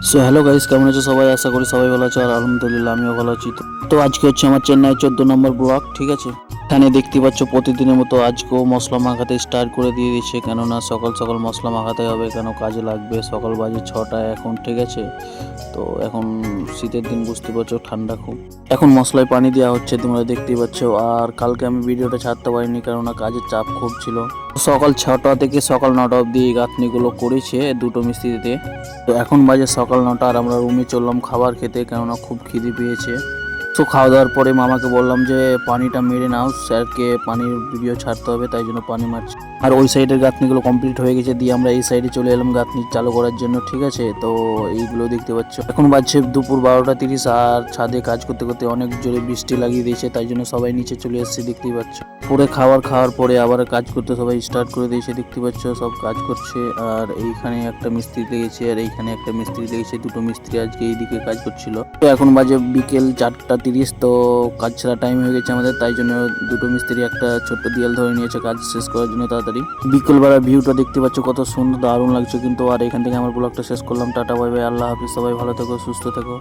So hello guys, কেমন আছো সবাই? আশা করি সবাই ভালো আছো আর আলহামদুলিল্লাহ আমিও ভালো আছি। তো আজকে হচ্ছে আমার চেন্নাই 14 নম্বর ব্লক, ঠিক আছে। এখানে দেখতে পাচ্ছ প্রতিদিনের মতো আজকেও মশলা মাখাতে স্টার্ট করে দিয়ে দিচ্ছে, কেননা সকাল সকাল মশলা মাখাতে হবে, কেন কাজে লাগবে। সকাল বাজে 6টা এখন, ঠিক আছে। তো এখন শীতের দিন, বুঝতে পারছো, ঠান্ডা খুব। এখন মশলায় পানি দেওয়া হচ্ছে, তোমরা দেখতেই পাচ্ছ। আর কালকে আমি ভিডিওটা ছাড়তে পারিনি, কেননা কাজের চাপ খুব ছিল। সকাল 6টা থেকে সকাল 9টা অবধি এই গাঁথনিগুলো করেছে দুটো মিস্ত্রিতে। তো এখন বাজে সকাল 9টা আর আমরা রুমে চললাম খাবার খেতে, কেননা খুব খিদে পেয়েছে। তো খাওয়া দাওয়ার পরে মামাকে বললাম যে পানিটা মেরে নাও, স্যারকে পানির ভিডিও ছাড়তে হবে, তাই জন্য পানি মারছি। আর ওই সাইডের গাঁথনিগুলো কমপ্লিট হয়ে গেছে, দিয়ে আমরা এই সাইডে চলে এলাম গাঁথনি চালু করার জন্য, ঠিক আছে। তো এইগুলো দেখতে পাচ্ছ। এখন বাজছে দুপুর 12টা 30 আর ছাদে কাজ করতে করতে অনেক জোরে বৃষ্টি লাগিয়ে দিয়েছে, তাই জন্য সবাই নিচে চলে এসেছে, দেখতেই পাচ্ছ। পরে খাওয়ার পরে আবার কাজ করতে সবাই স্টার্ট করে দিয়েছে, দেখতে পাচ্ছ সব কাজ করছে। আর এইখানে একটা মিস্ত্রি লেগেছে আর এইখানে একটা মিস্ত্রি লেগেছে, দুটো মিস্ত্রি আজকে এইদিকে কাজ করছিল। তো এখন বাজে বিকেল 4টা 30, তো কাজ ছাড়া টাইম হয়ে গেছে আমাদের, তাই জন্য দুটো মিস্ত্রি একটা ছোট্ট দেয়াল ধরে নিয়েছে কাজ শেষ করার জন্য তাড়াতাড়ি। বিকেলবেলা ভিউটা দেখতে পাচ্ছ কত সুন্দর, দারুণ লাগছে কিন্তু। আর এখান থেকে আমার ব্লগটা শেষ করলাম। টাটা বাই বাই, আল্লাহ হাফিজ, সবাই ভালো থেকো, সুস্থ থেকো।